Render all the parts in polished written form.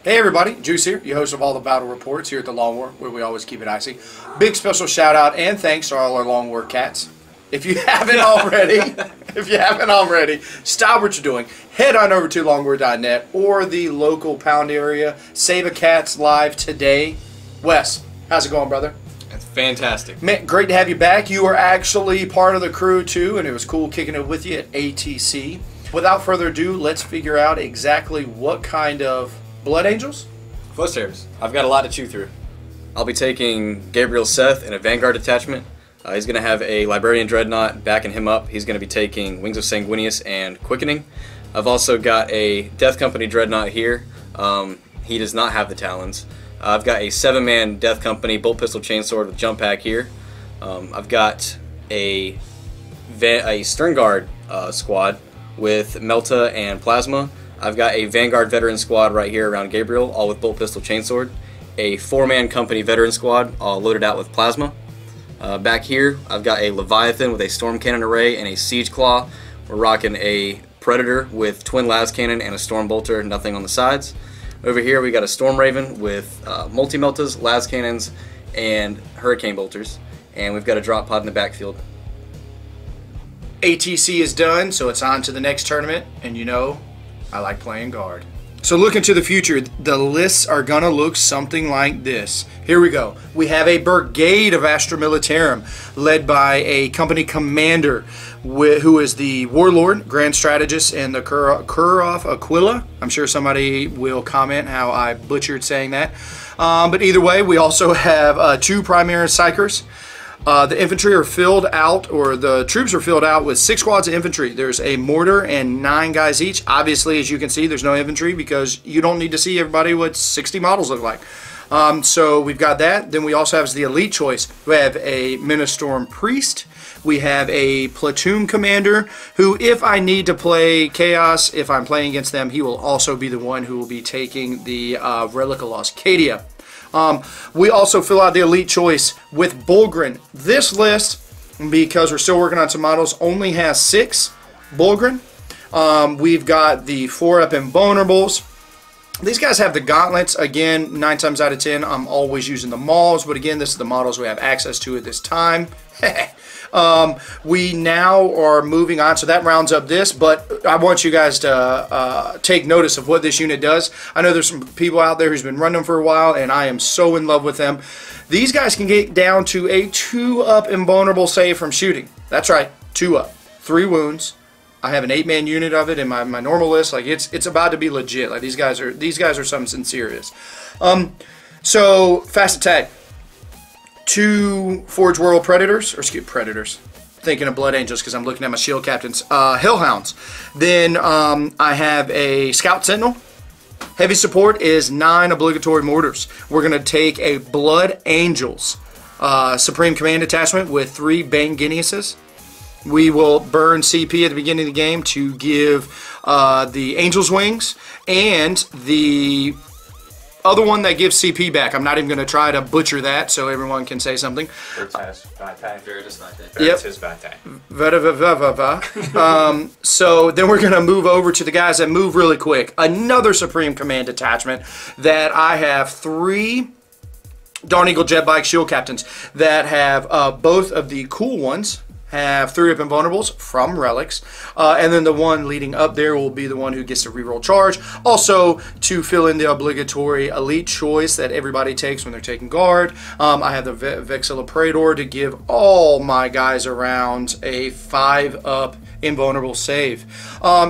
Hey everybody, Juice here, your host of all the battle reports here at the Long War, where we always keep it icy. Big special shout out and thanks to all our Long War cats. If you haven't already, stop what you're doing. Head on over to longwar.net or the local pound area. Save a Cats live today. Wes, how's it going, brother? That's fantastic. Man, great to have you back. You were actually part of the crew too, and it was cool kicking it with you at ATC. Without further ado, let's figure out exactly what kind of Blood Angels? Footsteps. I've got a lot to chew through. I'll be taking Gabriel Seth in a Vanguard detachment. He's going to have a Librarian Dreadnought backing him up. He's going to be taking Wings of Sanguinius and Quickening. I've also got a Death Company Dreadnought here. He does not have the Talons. I've got a 7-man Death Company Bolt Pistol Chainsword with Jump Pack here. I've got a Stern Guard squad with Melta and Plasma. I've got a Vanguard Veteran squad right here around Gabriel, all with Bolt Pistol Chainsword. A 4-man Company Veteran squad, all loaded out with Plasma. Back here, I've got a Leviathan with a Storm Cannon array and a Siege Claw. We're rocking a Predator with Twin Las Cannon and a Storm Bolter, nothing on the sides. Over here, we got a Storm Raven with Multi-Meltas, Las Cannons, and Hurricane Bolters. And we've got a Drop Pod in the backfield. ATC is done, so it's on to the next tournament, and you know, I like playing guard. So looking to the future, the lists are gonna look something like this. Here we go. We have a brigade of Astra Militarum led by a company commander who is the Warlord, Grand Strategist, and the Kurov Aquila. I'm sure somebody will comment how I butchered saying that. But either way, we also have 2 Primary Psychers. The infantry are filled out, or the troops are filled out with 6 squads of infantry. There's a mortar and 9 guys each. Obviously, as you can see, there's no infantry because you don't need to see everybody what 60 models look like. So we've got that. Then we also have the elite choice. We have a Ministorm Priest. We have a platoon commander who, if I need to play Chaos, if I'm playing against them, he will also be the one who will be taking the Relic of Lost Cadia. We also fill out the elite choice with Bulgrin. This list, because we're still working on some models, only has 6 Bulgrin. We've got the 4-up Invulnerables. These guys have the gauntlets. Again, 9 times out of 10, I'm always using the Mauls, but again, this is the models we have access to at this time. We now are moving on, so that rounds up this, but I want you guys to take notice of what this unit does. I know there's some people out there who's been running them for a while, and I am so in love with them. These guys can get down to a 2-up invulnerable save from shooting. That's right, 2-up, 3 wounds. I have an 8-man unit of it in my normal list. Like it's about to be legit. Like these guys are something serious. So fast attack. 2 Forge World Predators, or excuse Predators. Thinking of Blood Angels because I'm looking at my Shield Captains. Hellhounds. Then I have a Scout Sentinel. Heavy support is 9 obligatory mortars. We're going to take a Blood Angels Supreme Command Attachment with 3 Bane Guineuses. We will burn CP at the beginning of the game to give the Angel's Wings and the other one that gives CP back. I'm not even going to try to butcher that so everyone can say something. Yep. So then we're going to move over to the guys that move really quick. Another Supreme Command Attachment that I have 3 Dawn Eagle Jet Bike Shield Captains that have both of the cool ones. Have 3-up Invulnerables from Relics, and then the one leading up there will be the one who gets to reroll charge. Also, to fill in the obligatory elite choice that everybody takes when they're taking guard, I have the Vexilla Praetor to give all my guys around a 5-up invulnerable save.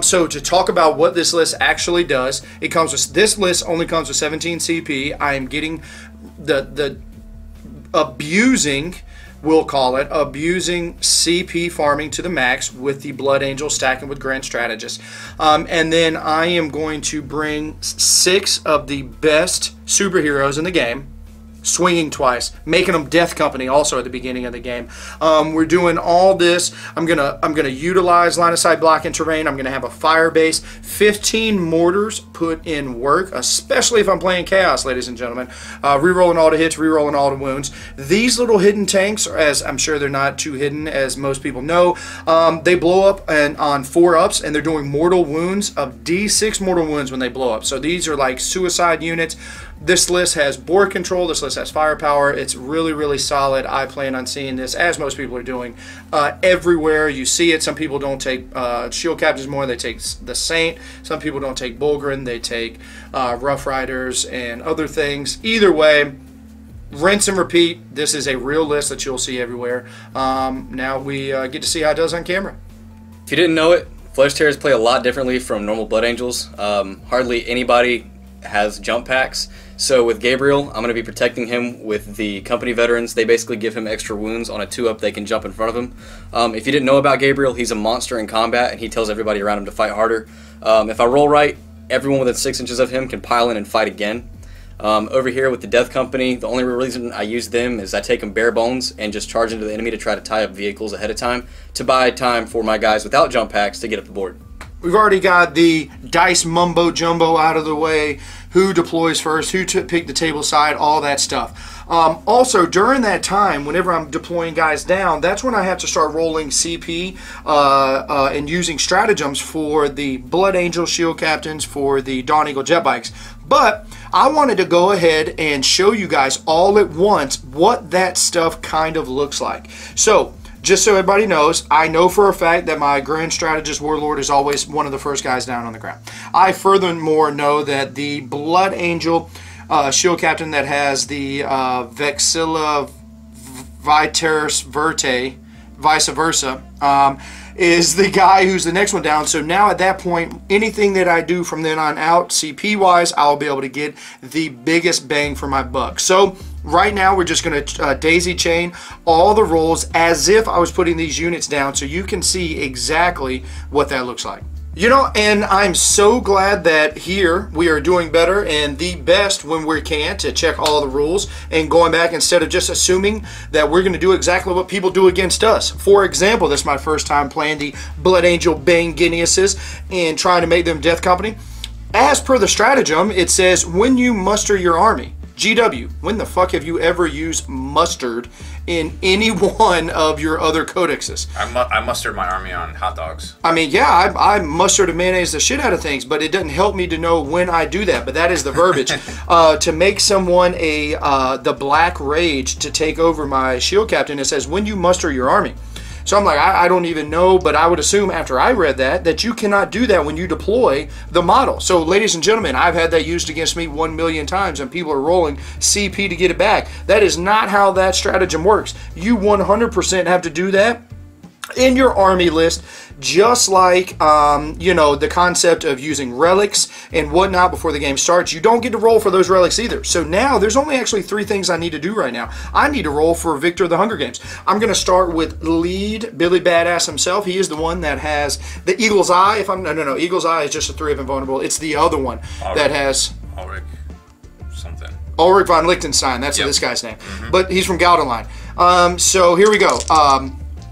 So to talk about what this list actually does, it comes with this list only comes with 17 CP. I am getting the abusing. We'll call it abusing CP farming to the max with the Blood Angel stacking with Grand Strategist. And then I am going to bring 6 of the best superheroes in the game. swinging twice, making them Death Company also at the beginning of the game. We're doing all this. I'm gonna utilize line of sight blocking terrain. I'm gonna have a fire base, 15 mortars put in work, especially if I'm playing Chaos, ladies and gentlemen. Rerolling all the hits, rerolling all the wounds. These little hidden tanks, as I'm sure they're not too hidden as most people know, they blow up and on 4-ups, and they're doing mortal wounds of D6 mortal wounds when they blow up. So these are like suicide units. This list has board control. This list has firepower. It's really, really solid. I plan on seeing this, as most people are doing, everywhere you see it. Some people don't take Shield Captains more. They take the Saint. Some people don't take Bulgrin. They take Rough Riders and other things. Either way, rinse and repeat. This is a real list that you'll see everywhere. Now we get to see how it does on camera. If you didn't know it, Flesh Tearers play a lot differently from normal Blood Angels. Hardly anybody has jump packs. So with Gabriel, I'm going to be protecting him with the company veterans. They basically give him extra wounds on a 2-up. They can jump in front of him. If you didn't know about Gabriel, he's a monster in combat, and he tells everybody around him to fight harder. If I roll right, everyone within 6 inches of him can pile in and fight again. Over here with the Death Company, the only reason I use them is I take them bare bones and just charge into the enemy to try to tie up vehicles ahead of time to buy time for my guys without jump packs to get up the board. We've already got the dice mumbo jumbo out of the way. Who deploys first, who pick the table side, all that stuff. Also, during that time, whenever I'm deploying guys down, that's when I have to start rolling CP and using stratagems for the Blood Angel Shield Captains, for the Dawn Eagle Jet Bikes. But I wanted to go ahead and show you guys all at once what that stuff kind of looks like. So, just so everybody knows, I know for a fact that my Grand Strategist Warlord is always one of the first guys down on the ground. I furthermore know that the Blood Angel Shield Captain that has the Vexilla Viterus Verte, vice versa, is the guy who's the next one down. So now at that point, anything that I do from then on out, CP-wise, I'll be able to get the biggest bang for my buck. So right now, we're just going to daisy chain all the rolls as if I was putting these units down so you can see exactly what that looks like. You know, and I'm so glad that here we are doing better and the best when we can to check all the rules and going back instead of just assuming that we're going to do exactly what people do against us. For example, this is my first time playing the Blood Angel Bane Guineuses and trying to make them Death Company. As per the stratagem, it says when you muster your army. GW, when the fuck have you ever used mustard in any one of your other codexes? I mustered my army on hot dogs. I mean, yeah, I mustard and mayonnaise the shit out of things, but it doesn't help me to know when I do that. But that is the verbiage. To make someone the Black Rage to take over my Shield Captain, it says when you muster your army. So I'm like, I don't even know, but I would assume after I read that you cannot do that when you deploy the model. So ladies and gentlemen, I've had that used against me 1 million times and people are rolling CP to get it back. That is not how that stratagem works. You 100% have to do that in your army list, just like, you know, the concept of using relics and whatnot before the game starts. You don't get to roll for those relics either. So now there's only actually 3 things I need to do right now. I need to roll for Victor of the Hunger Games. I'm going to start with lead Billy Badass himself. He is the one that has the Eagle's Eye. No, Eagle's Eye is just a 3 of invulnerable. It's the other one that has Ulrich something. Ulrich von Liechtenstein. That's this guy's name. But he's from Gaudenline. So here we go.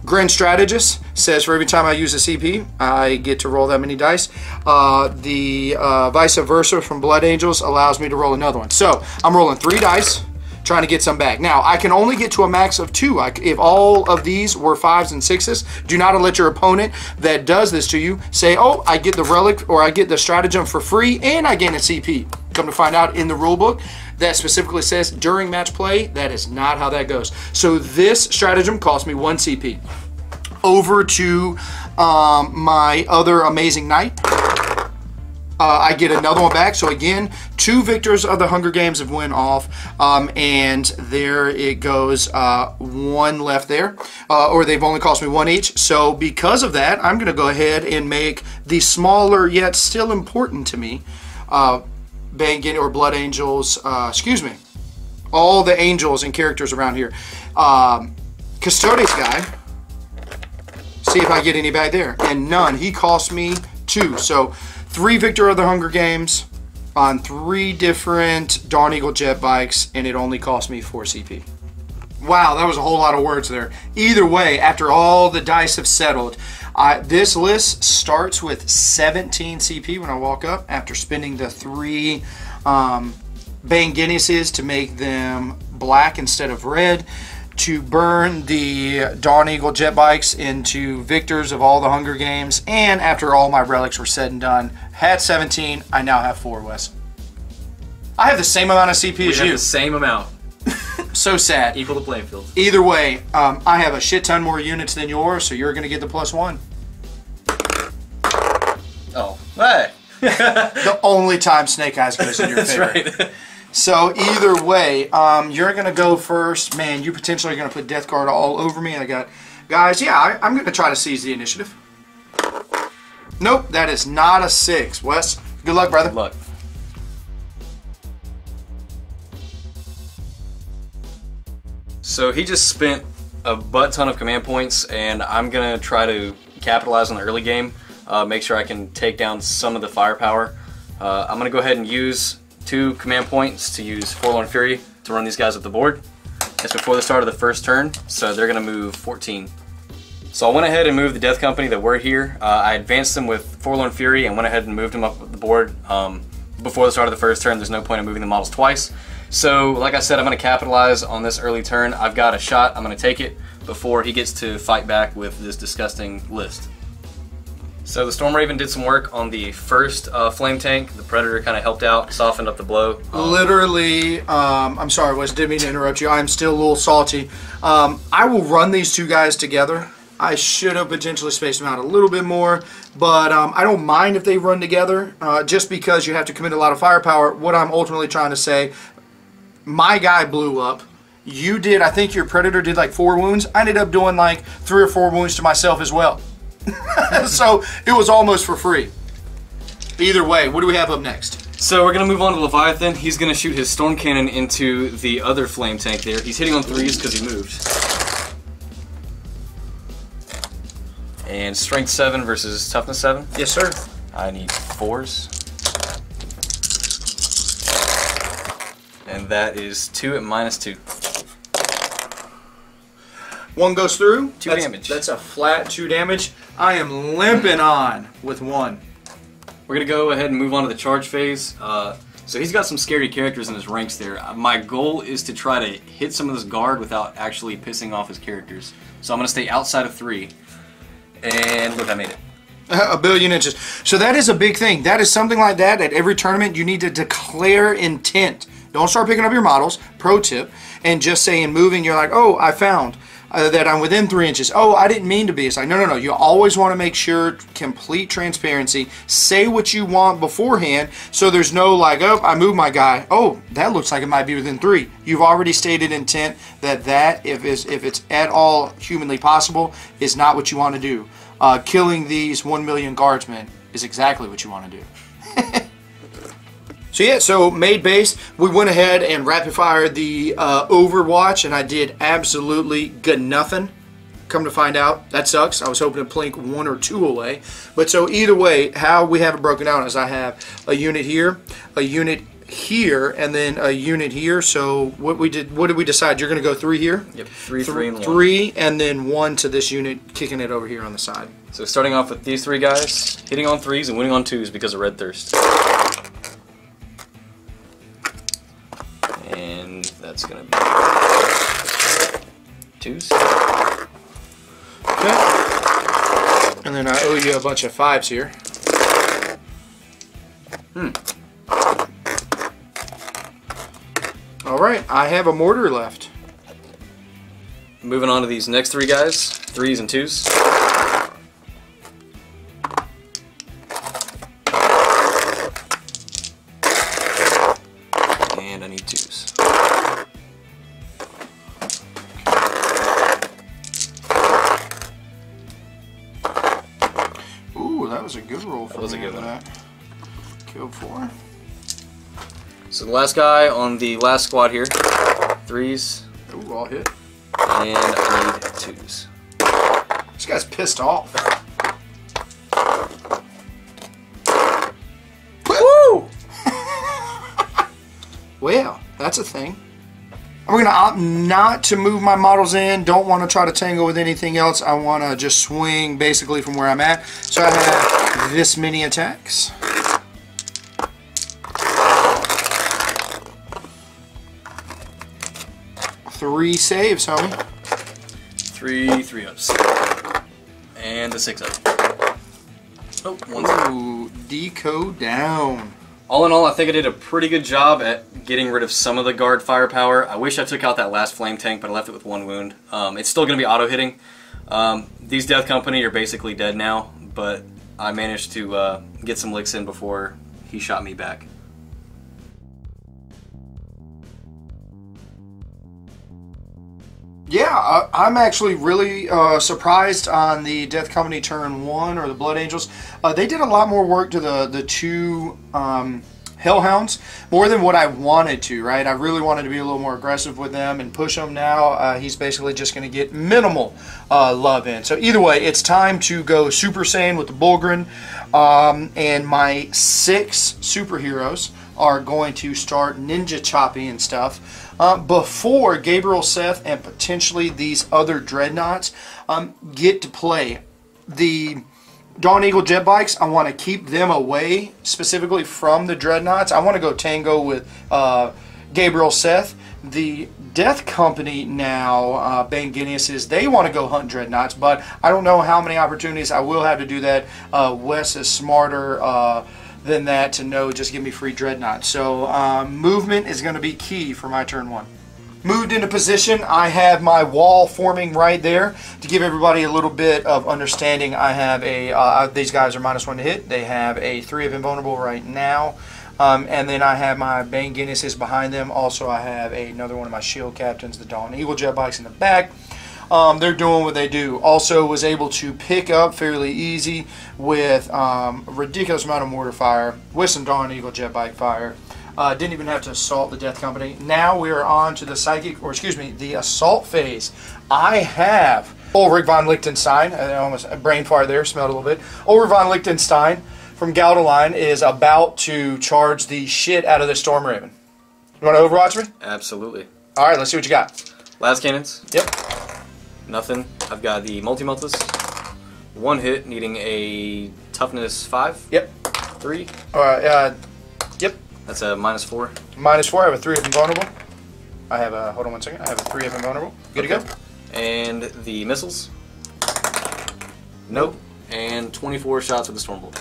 Grand Strategist says for every time I use a CP, I get to roll that many dice. The vice versa from Blood Angels allows me to roll another one. So I'm rolling 3 dice, trying to get some back. Now, I can only get to a max of 2. If all of these were 5s and 6s, do not let your opponent that does this to you say, oh, I get the relic or I get the stratagem for free and I gain a CP. Come to find out in the rule book, that specifically says during match play, that is not how that goes. So this stratagem cost me 1 CP. Over to my other amazing knight. I get another one back. So again, 2 victors of the Hunger Games have went off. And there it goes. 1 left there. Or they've only cost me 1 each. So because of that, I'm going to go ahead and make the smaller yet still important to me Bane Guinea or Blood Angels, excuse me, all the angels and characters around here. Custodes guy, see if I get any back there, and none. He cost me 2. So 3 Victor of the Hunger Games, on 3 different Dawn Eagle jet bikes, and it only cost me 4 CP. Wow, that was a whole lot of words there. Either way, after all the dice have settled, this list starts with 17 CP when I walk up after spending the 3 Bane Guinnesses to make them black instead of red, to burn the Dawn Eagle jet bikes into victors of all the Hunger Games, and after all my relics were said and done, had 17, I now have 4, Wes. I have the same amount of CP as you. We have the same amount. So sad. Equal the playing field. Either way, I have a shit ton more units than yours, so you're going to get the +1. Oh, hey. The only time Snake Eyes goes in your favor. That's right. So either way, you're going to go first. Man, you potentially are going to put Death Guard all over me. I got, guys, yeah, I'm going to try to seize the initiative. Nope, that is not a 6. Wes, good luck, brother. Good luck. So he just spent a butt ton of command points, and I'm going to try to capitalize on the early game, make sure I can take down some of the firepower. I'm going to go ahead and use 2 command points to use Forlorn Fury to run these guys up the board. It's before the start of the first turn, so they're going to move 14. So I went ahead and moved the Death Company that were here. I advanced them with Forlorn Fury and went ahead and moved them up the board before the start of the first turn. There's no point in moving the models twice. So, like I said, I'm going to capitalize on this early turn. I've got a shot. I'm going to take it before he gets to fight back with this disgusting list. So the Storm Raven did some work on the first flame tank. The Predator kind of helped out, softened up the blow. Literally, I'm sorry, Wes, didn't mean to interrupt you. I'm still a little salty. I will run these 2 guys together. I should have potentially spaced them out a little bit more, but I don't mind if they run together, just because you have to commit a lot of firepower. What I'm ultimately trying to say, my guy blew up. You did, I think your Predator did like 4 wounds. I ended up doing like 3 or 4 wounds to myself as well. So it was almost for free. Either way, what do we have up next? So we're going to move on to Leviathan. He's going to shoot his Storm Cannon into the other flame tank there. He's hitting on 3s because he moved. And Strength 7 versus Toughness 7. Yes, sir. I need 4s. And that is 2 at -2. 1 goes through. 2 damage. That's a flat 2 damage. I am limping on with 1. We're going to go ahead and move on to the charge phase. So he's got some scary characters in his ranks there. My goal is to try to hit some of this guard without actually pissing off his characters. So I'm going to stay outside of 3. And look, I made it. A billion inches. So that is a big thing. That is something like that. At every tournament, you need to declare intent. Don't start picking up your models. Pro tip. And just saying moving, you're like, oh, I found that I'm within 3 inches. Oh, I didn't mean to be. It's like, no. You always want to make sure, complete transparency. Say what you want beforehand, so there's no like, oh, I moved my guy. Oh, that looks like it might be within 3. You've already stated intent that if it's at all humanly possible, is not what you want to do. Killing these 1 million guardsmen is exactly what you want to do. So yeah, so made base, we went ahead and rapid fired the Overwatch, and I did absolutely good nothing. Come to find out, that sucks. I was hoping to plink 1 or 2 away. But so either way, how we have it broken down is I have a unit here, a unit here, and then a unit here. So what did we decide? You're going to go 3 here? Yep, 3, 3, and 1. 3, and then 1 to this unit, kicking it over here on the side. So starting off with these 3 guys, hitting on 3s and winning on 2s because of Red Thirst. And that's going to be 2s. Okay. And then I owe you a bunch of 5s here. Alright, I have a mortar left. Moving on to these next 3 guys, 3s and 2s. And I need 2s. Ooh, that was a good roll for That was a me good on one. that. Killed 4. So the last guy on the last squad here, 3s. Ooh, all hit. And I need 2s. This guy's pissed off. Woo! Well, that's a thing. I'm going to opt not to move my models in. Don't want to try to tangle with anything else. I want to just swing basically from where I'm at. So I have this many attacks. Three saves, homie. 3 3-ups. And a 6-up. Oh, one. Ooh, deco down. All in all, I think I did a pretty good job at getting rid of some of the guard firepower. I wish I took out that last flame tank, but I left it with 1 wound. It's still going to be auto-hitting. These Death Company are basically dead now, but I managed to get some licks in before he shot me back. Yeah, I'm actually really surprised on the Death Company turn 1 or the Blood Angels. They did a lot more work to the 2 Hellhounds, more than what I wanted to, right? I really wanted to be a little more aggressive with them and push them now. He's basically just going to get minimal love in. So either way, it's time to go Super Saiyan with the Bulgrin, and my 6 superheroes are going to start ninja chopping and stuff. Before Gabriel, Seth, and potentially these other dreadnoughts get to play. The Dawn Eagle jet bikes, I want to keep them away specifically from the dreadnoughts. I want to go tango with Gabriel, Seth. The Death Company now, Bane Guinness, they want to go hunt dreadnoughts, but I don't know how many opportunities I will have to do that. Wes is smarter than that to know just give me free dreadnoughts. So movement is going to be key for my turn 1. Moved into position, I have my wall forming right there. To give everybody a little bit of understanding, I have a, these guys are -1 to hit. They have a 3 of invulnerable right now. And then I have my Bane Guinnesses behind them. Also, I have another one of my shield captains, the Dawn Eagle jet bikes in the back. They're doing what they do. Also was able to pick up fairly easy with a ridiculous amount of mortar fire with some Dawn Eagle jet bike fire. Didn't even have to assault the Death Company. Now we are on to the the assault phase. I have Ulrich von Liechtenstein. I almost brain fart there, smelled a little bit. Ulrich von Liechtenstein from Gaudeline is about to charge the shit out of the Storm Raven. You want to Overwatch me? Absolutely. All right, let's see what you got. Las cannons. Yep. Nothing. I've got the multi-meltas. 1 hit, needing a toughness 5. Yep. 3. Yep. That's a -4. -4. I have a 3 of invulnerable. I have a, hold on one second. I have a 3 of invulnerable. Good to go. And the missiles. Nope. And 24 shots with the Stormbolt.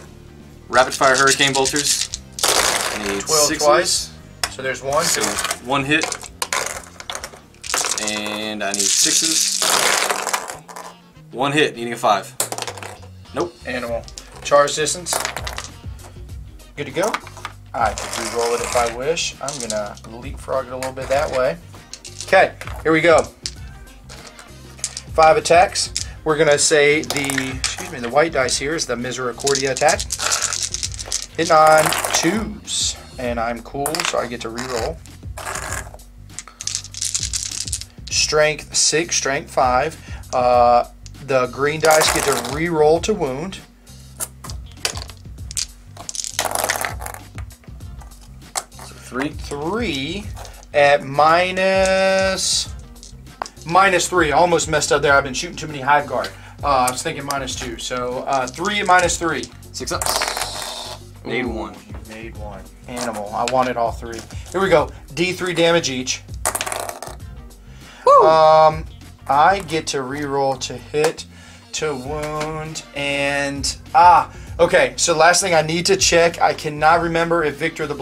Rapid fire hurricane bolters. I need 12 6s. twice. So there's 1. So 1 hit. And I need 6s. 1 hit, needing a 5. Nope. Animal. Charge distance. Good to go. I can re-roll it if I wish. I'm going to leapfrog it a little bit that way. Okay, here we go. 5 attacks. We're going to say the white dice here is the Misericordia attack. Hitting on 2s. And I'm cool, so I get to re-roll. Strength 6, strength 5. The green dice get to re-roll to wound. So 3 at -3. Almost messed up there. I've been shooting too many hive guard. I was thinking -2. So 3 at -3. 6 ups. Made 1. You made 1. Animal. I wanted all 3. Here we go. D3 damage each. Woo. I get to reroll to hit, to wound, and okay. So last thing I need to check. I cannot remember if Victor the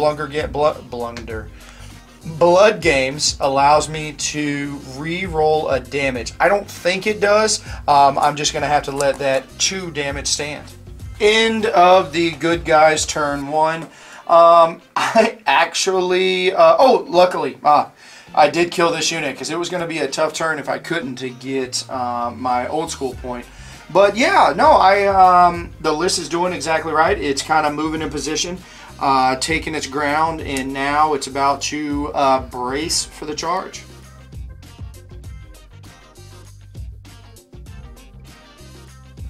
Blood Games allows me to re-roll a damage. I don't think it does. I'm just going to have to let that 2 damage stand. End of the good guys turn 1. I actually, luckily, I did kill this unit because it was going to be a tough turn if I couldn't to get my old school point. But yeah, no, the list is doing exactly right. It's kind of moving in position, taking its ground, and now it's about to brace for the charge.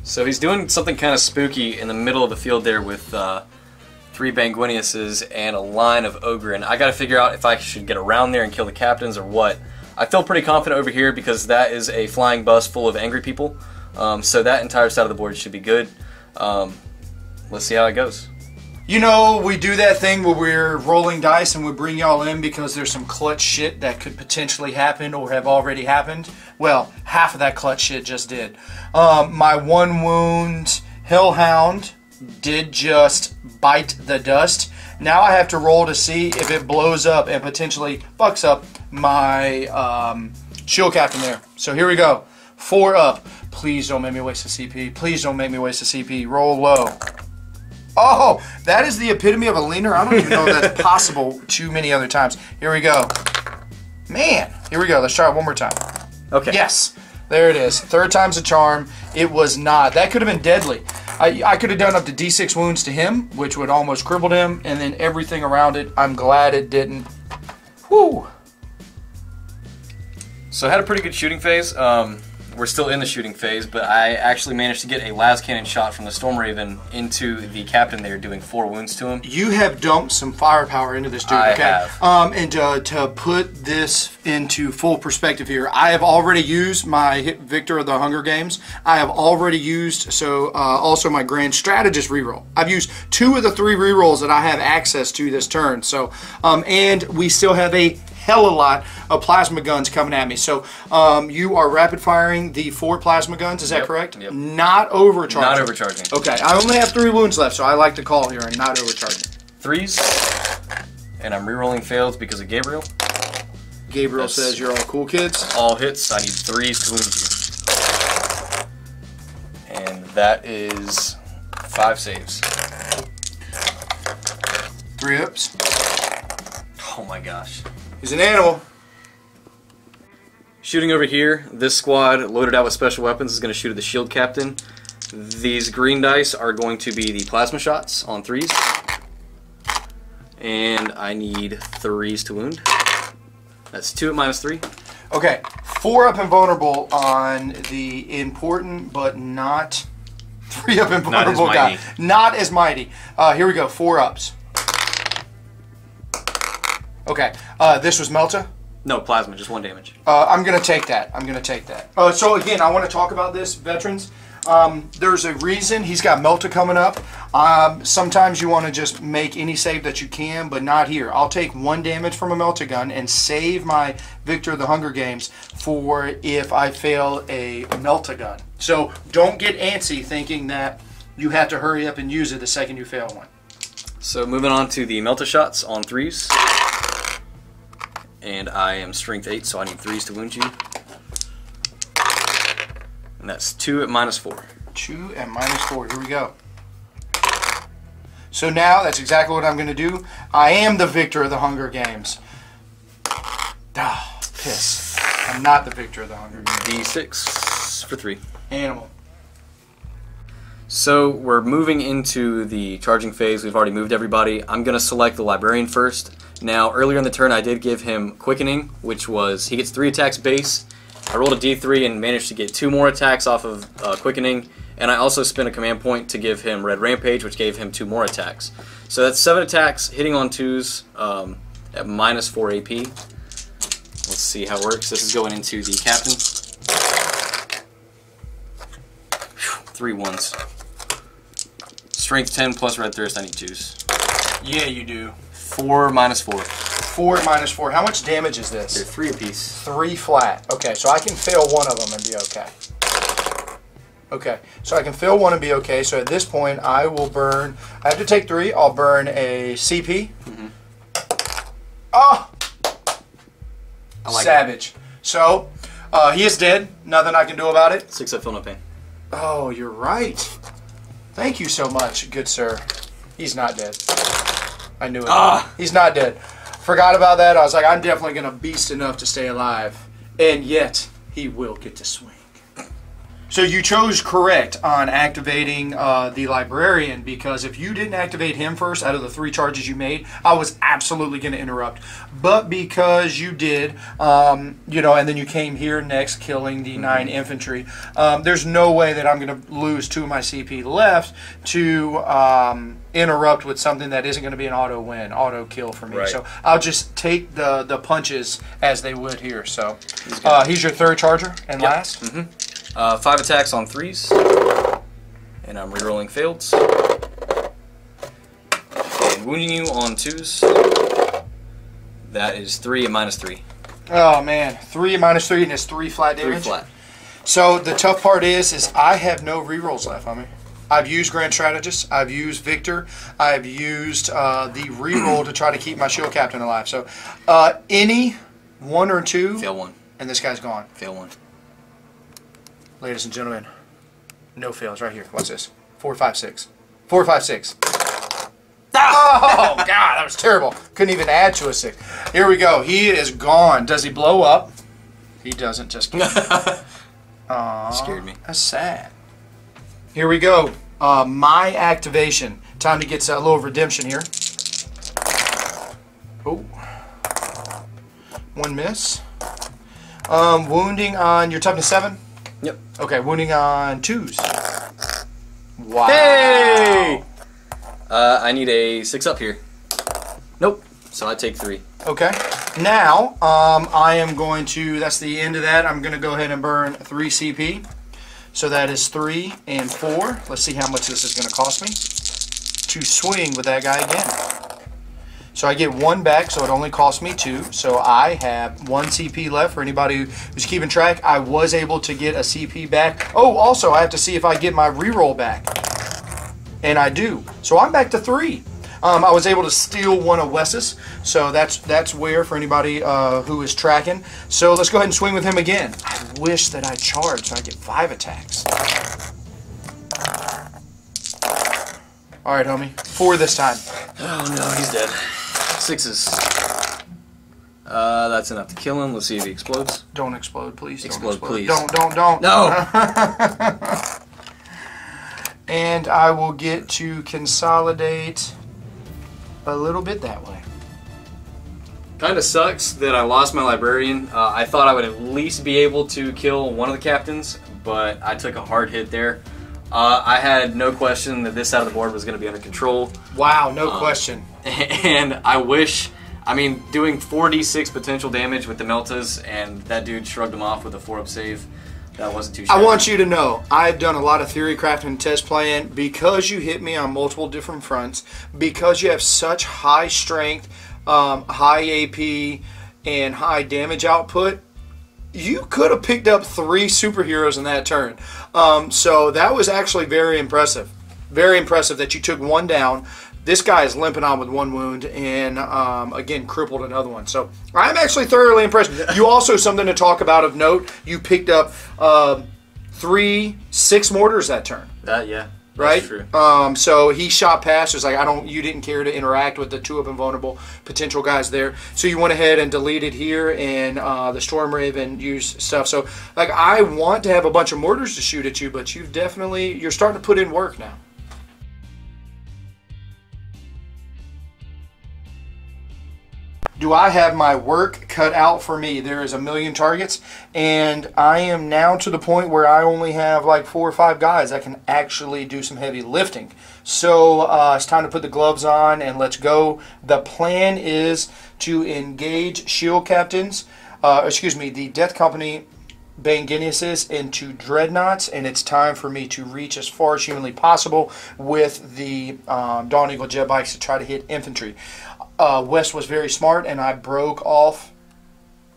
So he's doing something kind of spooky in the middle of the field there with 3 Banguiniuses, and a line of Ogren. I gotta figure out if I should get around there and kill the captains or what. I feel pretty confident over here because that is a flying bus full of angry people. So that entire side of the board should be good. Let's see how it goes. You know, we do that thing where we're rolling dice and we bring y'all in because there's some clutch shit that could potentially happen or have already happened. Well, half of that clutch shit just did. My 1 wound Hellhound did just bite the dust. Now I have to roll to see if it blows up and potentially fucks up my shield captain there. So here we go. 4 up. Please don't make me waste a CP. Please don't make me waste a CP. Roll low. Oh, that is the epitome of a leaner. I don't even know if that's possible too many other times. Here we go. Man, here we go. Let's try it one more time. Okay. Yes, there it is. 3rd time's a charm. It was not. That could have been deadly. I could have done up to D6 wounds to him, which would almost crippled him, and then everything around it. I'm glad it didn't. Woo. So I had a pretty good shooting phase. We're still in the shooting phase, but I actually managed to get a las cannon shot from the Storm Raven into the captain there, doing 4 wounds to him. You have dumped some firepower into this dude, I okay? have. And to put this into full perspective here, I have already used my Victor of the Hunger Games. I have already used, also my Grand Strategist reroll. I've used 2 of the 3 rerolls that I have access to this turn. So, and we still have a hell of a lot of plasma guns coming at me. So you are rapid firing the 4 plasma guns, is that correct? Yep. Not overcharging. Not overcharging. Okay, I only have 3 wounds left, so I like to call here and not overcharging. 3s, and I'm rerolling fails because of Gabriel. Gabriel says you're all cool kids. All hits, I need 3s to wound you. And that is 5 saves. 3 ups. Oh my gosh. He's an animal. Shooting over here, this squad loaded out with special weapons is going to shoot at the shield captain. These green dice are going to be the plasma shots on 3s. And I need 3s to wound. That's 2 at -3. Okay, 4 up and vulnerable on the important but not 3 up and vulnerable guy. Not as mighty. Here we go, 4 ups. Okay, this was Melta? No, plasma, just 1 damage. I'm going to take that. I'm going to take that. So again, I want to talk about this, veterans. There's a reason he's got Melta coming up. Sometimes you want to just make any save that you can, but not here. I'll take 1 damage from a Melta gun and save my Victor of the Hunger Games for if I fail a Melta gun. So don't get antsy thinking that you have to hurry up and use it the second you fail one. So moving on to the Melta shots on 3s. And I am strength 8, so I need 3s to wound you. And that's 2 at -4. 2 at -4. Here we go. So now that's exactly what I'm going to do. I am the Victor of the Hunger Games. Ah, piss. I'm not the Victor of the Hunger Games. D6 for 3. Animal. So we're moving into the charging phase. We've already moved everybody. I'm going to select the Librarian first. Now, earlier in the turn, I did give him Quickening, which was, he gets 3 attacks base. I rolled a D3 and managed to get 2 more attacks off of Quickening, and I also spent a command point to give him Red Rampage, which gave him 2 more attacks. So that's 7 attacks, hitting on 2s at -4 AP. Let's see how it works. This is going into the captain. 3 1s. Strength 10 plus Red Thirst, I need 2s. Yeah, you do. 4 -4. 4 at -4. How much damage is this? They're 3 apiece. 3 flat. Okay, so I can fail one of them and be okay. Okay, so I can fail one and be okay. So at this point, I will burn. I have to take 3. I'll burn a CP. Oh! I like Savage. it. So, he is dead. Nothing I can do about it. 6 up, feel no pain. Oh, you're right. Thank you so much, good sir. He's not dead. I knew it. He's not dead. Forgot about that. I was like, I'm definitely going to beast enough to stay alive. And yet, he will get to swing. So you chose correct on activating the Librarian, because if you didn't activate him first out of the 3 charges you made, I was absolutely going to interrupt. But because you did, you know, and then you came here next killing the 9 infantry, there's no way that I'm going to lose 2 of my CP left to interrupt with something that isn't going to be an auto win, auto kill for me. Right. So I'll just take the punches as they would here. So he's your 3rd charger and last. 5 attacks on 3s, and I'm rerolling faileds. And wounding you on 2s. That is 3 and -3. Oh man, 3 and -3, and it's 3 flat 3 damage. flat. So the tough part is I have no rerolls left on me. I've used Grand Strategist, I've used Victor, I've used the reroll to try to keep my shield captain alive. So any 1 or 2, Fail 1. and this guy's gone. Fail 1. Ladies and gentlemen, no fails right here. What's this? 4, 5, 6. 4, 5, 6. Oh, God, that was terrible. Couldn't even add to a 6. Here we go. He is gone. Does he blow up? He doesn't. Just kidding. Aww, Scared me. That's sad. Here we go. My activation. Time to get a little redemption here. Oh. 1 miss. Wounding on your toughness 7. Yep. Okay, wounding on 2s. Wow. Hey! I need a 6 up here. Nope. So I take 3. Okay. Now, I am going to, that's the end of that. I'm going to go ahead and burn 3 CP. So that is 3 and 4. Let's see how much this is going to cost me to swing with that guy again. So I get 1 back, so it only costs me 2. So I have 1 CP left. For anybody who's keeping track, I was able to get a CP back. Oh, also, I have to see if I get my reroll back. And I do. So I'm back to 3. I was able to steal 1 of Wes's. So that's where, for anybody who is tracking. So let's go ahead and swing with him again. I wish that I charged so I get 5 attacks. All right, homie. 4 this time. Oh no, he's dead. 6s. That's enough to kill him. Let's see if he explodes. Don't explode, please. Explode, don't please. Don't. No! And I will get to consolidate a little bit that way. Kind of sucks that I lost my librarian. I thought I would at least be able to kill one of the captains, but I took a hard hit there. I had no question that this side of the board was going to be under control. Wow, no question. And I wish, I mean, doing 4d6 potential damage with the Meltas, and that dude shrugged him off with a 4-up save. That wasn't too shabby. I want you to know, I've done a lot of theory crafting and test playing. Because you hit me on multiple different fronts, because you have such high strength, high AP, and high damage output, you could have picked up 3 superheroes in that turn. So that was actually very impressive. Very impressive that you took 1 down. This guy is limping on with 1 wound and, again, crippled another one. So I'm actually thoroughly impressed. You also, something to talk about of note, you picked up 3 6 mortars that turn. Yeah. Right? That's true. So he shot past. It's like, you didn't care to interact with the 2 of them vulnerable potential guys there. So you went ahead and deleted here, and the Storm Raven used stuff. So, like, I want to have a bunch of mortars to shoot at you, but you're starting to put in work now. Do I have my work cut out for me? There is a million targets, and I am now to the point where I only have like 4 or 5 guys that can actually do some heavy lifting. So it's time to put the gloves on and let's go. The plan is to engage shield captains, the Death Company Banginiuses into dreadnoughts, and it's time for me to reach as far as humanly possible with the Dawn Eagle jet bikes to try to hit infantry. Wes was very smart, and I broke off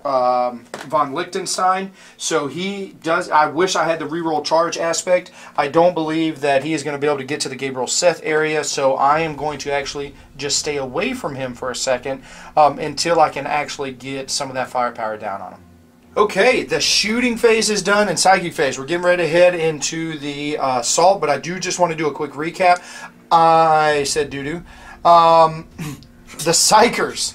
von Lichtenstein. So he does. I wish I had the reroll charge aspect. I don't believe that he is going to be able to get to the Gabriel Seth area, so I am going to actually just stay away from him for a second until I can actually get some of that firepower down on him. Okay, the shooting phase is done and psychic phase. We're getting ready to head into the assault, but I do just want to do a quick recap. I said doo-doo. The Psychers.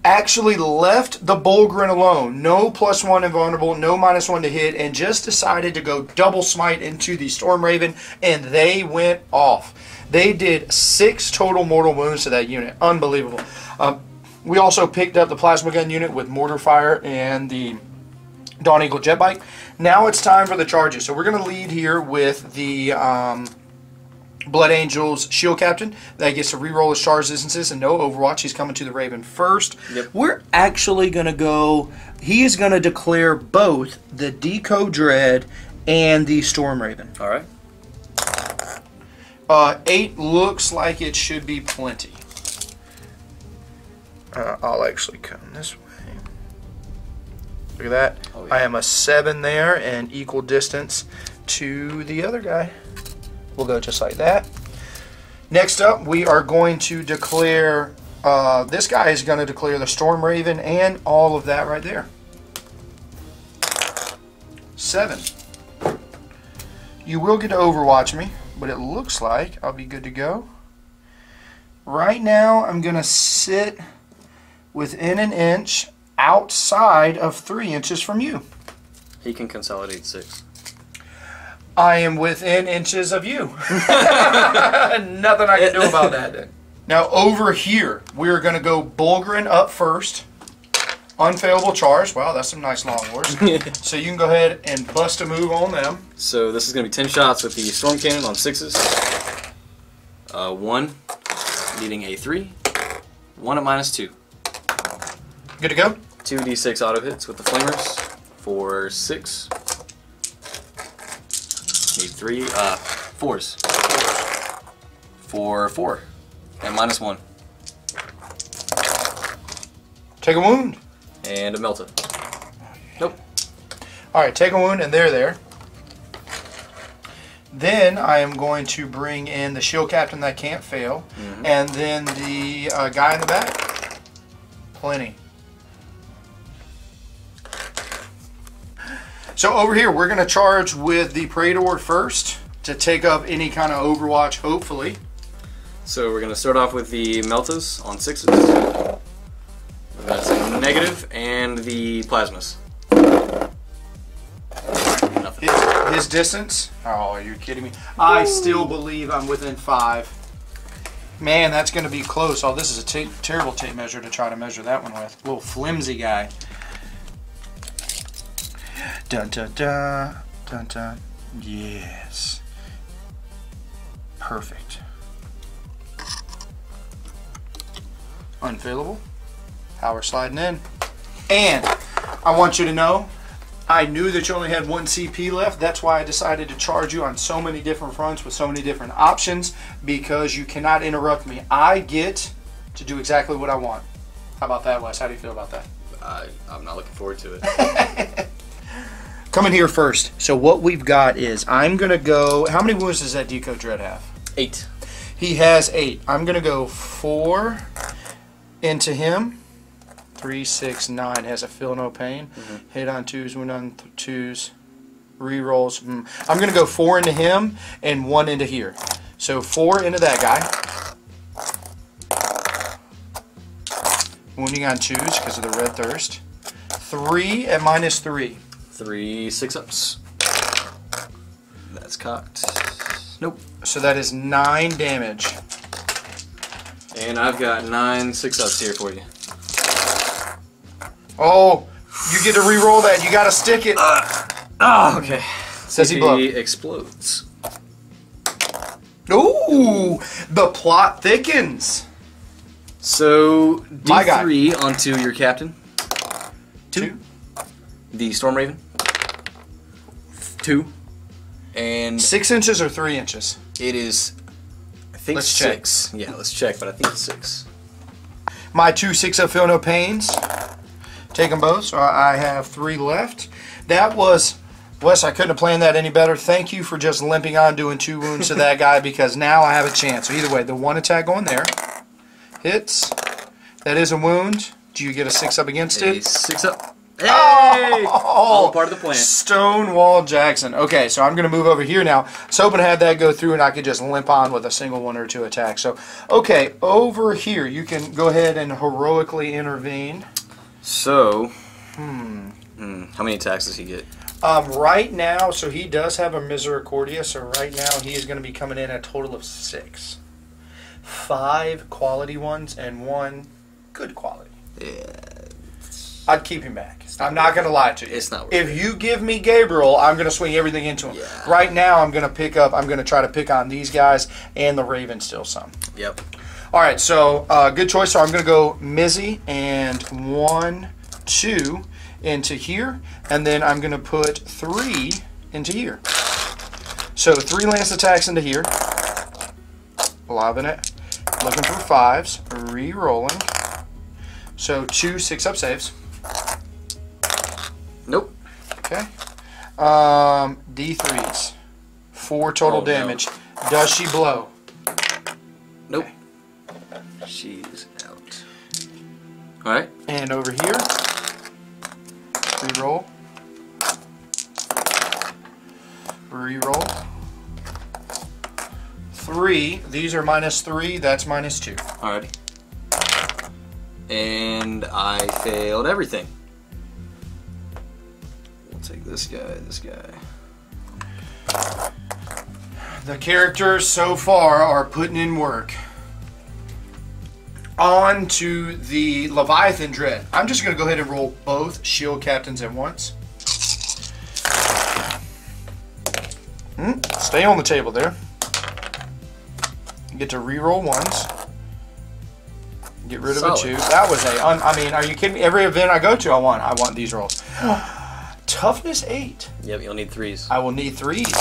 actually left the Bulgrin alone. No +1 invulnerable, no -1 to hit, and just decided to go double smite into the Storm Raven, and they went off. They did 6 total mortal wounds to that unit. Unbelievable. We also picked up the plasma gun unit with mortar fire and the Dawn Eagle jet bike. Now it's time for the charges. So we're going to lead here with the Blood Angel's Shield Captain. That gets to reroll his charge distances and no Overwatch. He's coming to the Raven first. Yep. We're actually going to go... He is going to declare both the Deco Dread and the Storm Raven. All right. 8 looks like it should be plenty. I'll actually come this way. Look at that. Oh, yeah. I am a 7 there and equal distance to the other guy. We'll go just like that. Next up, we are going to declare, this guy is going to declare the Storm Raven and all of that right there. 7. You will get to Overwatch me, but it looks like I'll be good to go. Right now, I'm going to sit within an inch outside of 3 inches from you. He can consolidate 6. I am within inches of you. Nothing I can do about that then. Now over here, we're going to go Bulgrin up first. Unfailable charge. Wow, that's some nice long words. So you can go ahead and bust a move on them. So this is going to be 10 shots with the Storm Cannon on 6s. 1, needing a 3. 1 at -2. Good to go? 2d6 auto hits with the Flamers for 6. Need 3, 4s. For 4. And -1. Take a wound. And a Melta. Nope. Alright, take a wound and they're there. Then I am going to bring in the Shield Captain that can't fail. And then the guy in the back. Plenty. So over here, we're going to charge with the Praetor first to take up any kind of Overwatch, hopefully. So we're going to start off with the Meltas on 6s. That's a negative, and the Plasmas. Nothing. His distance? Oh, are you kidding me? I still believe I'm within 5. Man, that's going to be close. Oh, this is a terrible tape measure to try to measure that one with. Little flimsy guy. Dun dun dun dun dun. Yes. Perfect. Unfailable. Power sliding in. And I want you to know, I knew that you only had 1 CP left. That's why I decided to charge you on so many different fronts with so many different options, because you cannot interrupt me. I get to do exactly what I want. How about that, Wes? How do you feel about that? I'm not looking forward to it. Coming here first. So what we've got is, I'm going to go... How many wounds does that Deco Dread have? 8. He has 8. I'm going to go 4 into him. 3, 6, 9 has a feel no pain. Hit on 2s, wound on 2s. Rerolls. I'm going to go 4 into him and 1 into here. So 4 into that guy. Wounding on 2s because of the red thirst. 3 at -3. 3 6-ups. That's cocked. Nope. So that is 9 damage. And I've got 9 6-ups here for you. Oh, you get to re-roll that. You got to stick it. Okay. Says he blow. explodes. Ooh, the plot thickens. So My guy. D3 onto your captain. 2. The Storm Raven. 2. And 6 inches or 3 inches? it is, I think, Let's check. 6. Yeah, let's check, but I think it's 6. My 2 6-up feel no pains. Take them both, so I have 3 left. That was, Wes, I couldn't have planned that any better. Thank you for just limping on doing 2 wounds to that guy, because now I have a chance. So either way, the 1 attack going there. Hits. That is a wound. Do you get a 6-up against A it? 6-up. Hey! Oh! All part of the plan. Stonewall Jackson. Okay, so I'm going to move over here now. I was hoping to have that go through and I could just limp on with a single 1 or 2 attacks. So, okay, over here, you can go ahead and heroically intervene. So, how many attacks does he get? Right now, so he does have a Misericordia, so right now he is going to be coming in at a total of 6. 5 quality ones and 1 good quality. Yeah. I'd keep him back. I'm not going to lie to you. It's not worth If you give me Gabriel, I'm going to swing everything into him. Yeah. Right now, I'm going to try to pick on these guys and the Raven still some. Yep. All right, so good choice. So I'm going to go Mizzy and 1, 2 into here, and then I'm going to put 3 into here. So 3 lance attacks into here. Lobbing it. Looking for 5s. Re-rolling. So 2 6-up saves. Nope. Okay. D3s. 4 total Oh, no. damage. Does she blow? Nope. She's out. Alright. And over here, re-roll. Re-roll. 3. These are -3. That's -2. Alrighty. And I failed everything. We'll take this guy. The characters so far are putting in work. On to the Leviathan Dread. I'm just going to go ahead and roll both shield captains at once. Stay on the table there. You get to re-roll ones. Get rid of a 2. That was I mean, are you kidding me? Every event I go to, I want these rolls. Toughness 8. Yep, you'll need 3s. I will need 3s,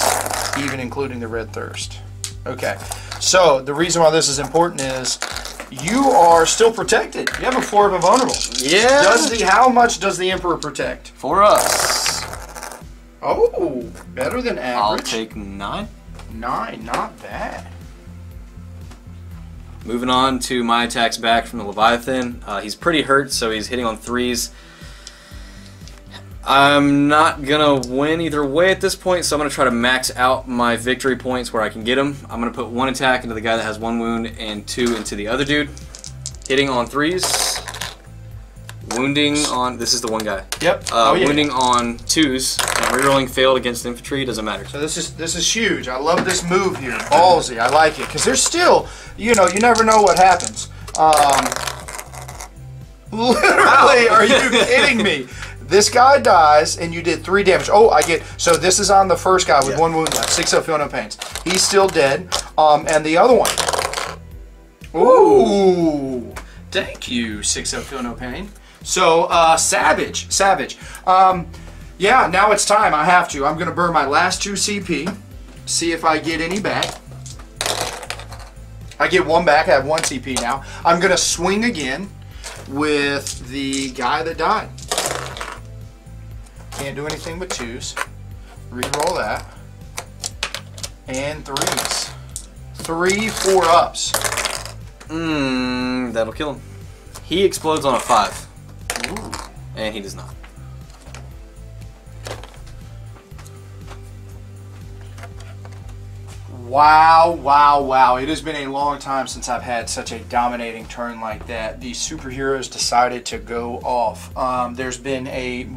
even including the Red Thirst. Okay, so the reason why this is important is you are still protected. You have a 4 of invulnerable. Yeah. How much does the Emperor protect? For us. Oh, better than average. I'll take 9. 9, not bad. Moving on to my attacks back from the Leviathan. He's pretty hurt, so he's hitting on 3s. I'm not going to win either way at this point, so I'm going to try to max out my victory points where I can get them. I'm going to put 1 attack into the guy that has 1 wound and 2 into the other dude. Hitting on 3s. Wounding on... This is the one guy. Yep. Wounding on 2s. And rerolling failed against infantry. Doesn't matter. So this is huge. I love this move here. Ballsy. I like it. Because there's still, you never know what happens. Literally, are you kidding me? This guy dies, and you did 3 damage. Oh, I get... So this is on the first guy with 1 wound left. 6-up, feel no pains. He's still dead. And the other one. Ooh. Thank you, 6-up, feel no pain. So, Savage. Yeah, now it's time. I have to. I'm going to burn my last 2 CP. See if I get any back. I get 1 back. I have 1 CP now. I'm going to swing again with the guy that died. Can't do anything but 2s. Reroll that. And 3s. 3 4-ups. That'll kill him. He explodes on a 5. Ooh. And he does not. Wow. It has been a long time since I've had such a dominating turn like that. These superheroes decided to go off. There's been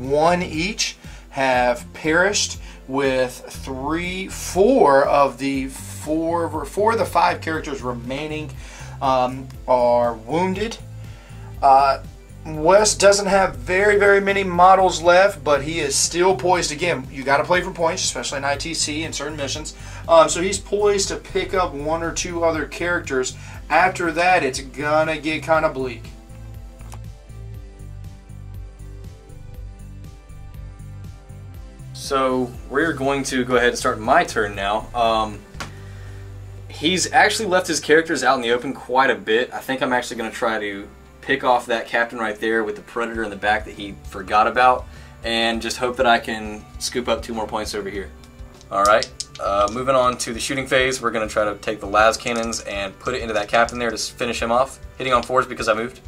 1 each have perished, with 4 of the 5 characters remaining are wounded. Wes doesn't have very many models left, but he is still poised. Again, you got to play for points, especially in ITC and certain missions. So he's poised to pick up 1 or 2 other characters. After that, it's gonna get kind of bleak. So we're going to go ahead and start my turn now. He's actually left his characters out in the open quite a bit. I think I'm actually going to try to pick off that captain right there with the predator in the back that he forgot about, and just hope that I can scoop up 2 more points over here. Alright, moving on to the shooting phase, we're going to try to take the las cannons and put it into that captain there to finish him off. Hitting on 4s because I moved.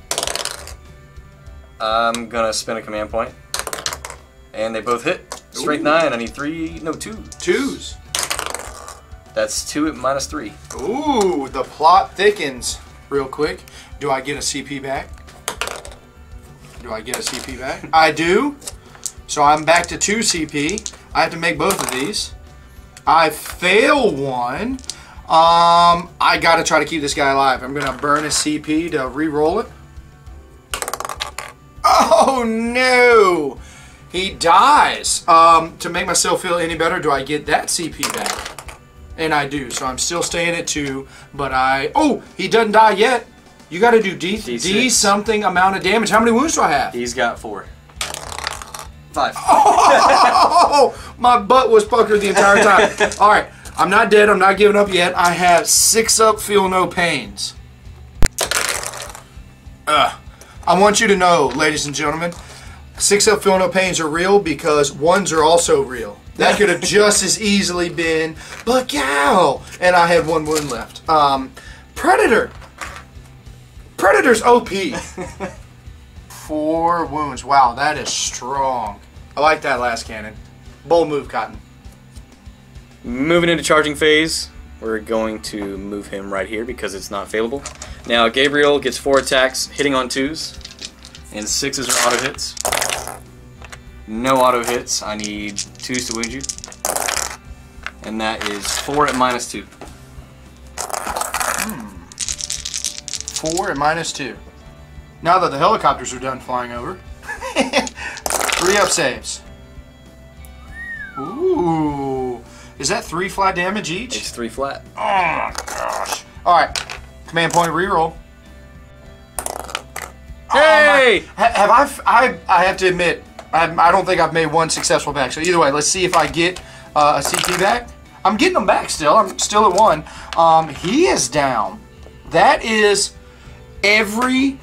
I'm going to spend a command point. And they both hit. Strength 9, I need 2. 2s. That's 2 at -3. Ooh, the plot thickens. Real quick, do I get a CP back? Do I get a CP back? I do. So I'm back to 2 CP. I have to make both of these. I fail one. I gotta try to keep this guy alive. I'm gonna burn a CP to re-roll it. Oh no! He dies. To make myself feel any better, do I get that CP back? And I do, so I'm still staying at 2, but oh, he doesn't die yet. You gotta do D something amount of damage. How many wounds do I have? He's got 4. 5. Oh, my butt was puckered the entire time. All right, I'm not dead. I'm not giving up yet. I have 6 up, feel no pains. I want you to know, ladies and gentlemen, 6 up, feel no pains are real because 1s are also real. That could have just as easily been, but cow, and I had 1 wound left. Predator. Predator's OP. 4 wounds. Wow, that is strong. I like that last cannon. Bold move, Cotton. Moving into charging phase, we're going to move him right here because it's not failable. Now Gabriel gets 4 attacks, hitting on 2s, and 6s are auto hits. No auto hits. I need 2s to wound you. And that is 4 at -2. 4 at -2. Now that the helicopters are done flying over. 3 up saves. Ooh. Is that 3 flat damage each? It's 3 flat. Oh my gosh. Alright. Command point reroll. Hey! I have to admit, I don't think I've made 1 successful back. So either way, let's see if I get a CP back. I'm getting them back still. I'm still at 1. He is down. That is every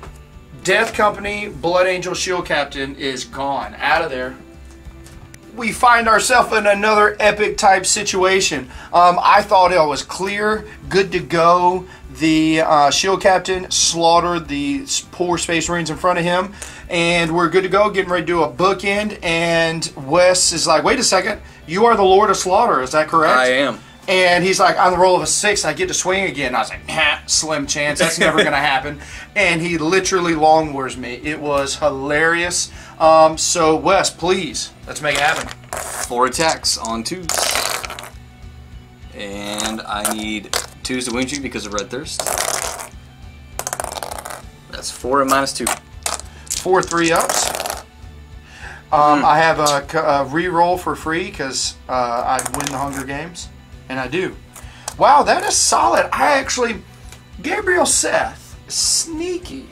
Death Company Blood Angel Shield Captain is gone. Out of there. We find ourselves in another epic type situation. I thought it was clear, good to go. The Shield Captain slaughtered the poor Space Marines in front of him, and we're good to go, getting ready to do a bookend, and Wes is like, wait a second, you are the Lord of Slaughter, is that correct? I am. And he's like, on the roll of a 6, I get to swing again. I was like, nah, slim chance, that's never going to happen. And he literally long wars me. It was hilarious. So, Wes, please, let's make it happen. 4 attacks on 2s. And I need 2s to wound you because of Red Thirst. That's 4 at -2. 4 3-ups. I have a re-roll for free because I win the Hunger Games. And I do. Wow, that is solid. Gabriel Seth, sneaky.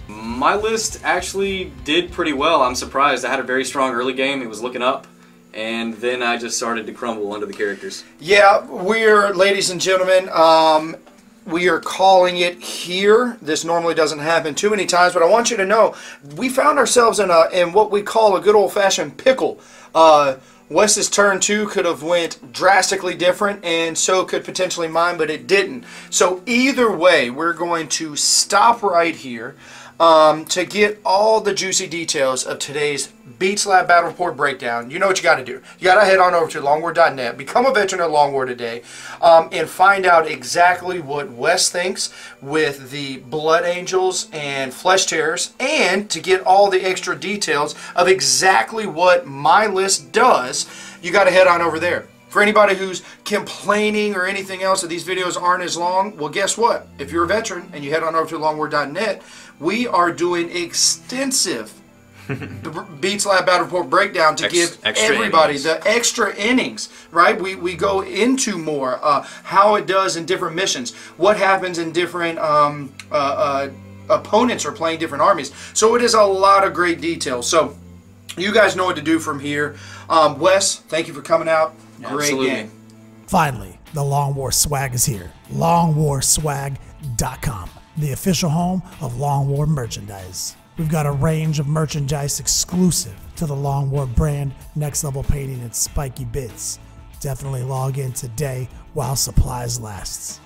My list actually did pretty well. I'm surprised. I had a very strong early game. It was looking up. And then I just started to crumble under the characters. Yeah, ladies and gentlemen, we are calling it here. This normally doesn't happen too many times, but I want you to know, we found ourselves in what we call a good old-fashioned pickle. Wes's turn 2 could have went drastically different, and so could potentially mine, but it didn't. So either way, we're going to stop right here to get all the juicy details of today's Beats Lab Battle Report breakdown. You know what you got to do. You got to head on over to longwar.net, become a veteran at Longwar today, and find out exactly what Wes thinks with the Blood Angels and Flesh Terrors, and to get all the extra details of exactly what my list does, you got to head on over there. For anybody who's complaining or anything else that these videos aren't as long, well, guess what? If you're a veteran and you head on over to longwar.net, we are doing extensive Beats Lab Battle Report breakdown to give everybody the extra innings, right? We go into more how it does in different missions, what happens in different opponents are playing different armies. So it is a lot of great detail. So you guys know what to do from here. Wes, thank you for coming out. Great game. Finally, the Long War swag is here. LongWarSwag.com, the official home of Long War merchandise. We've got a range of merchandise exclusive to the Long War brand, Next Level Painting, and Spikey Bits. Definitely log in today while supplies lasts.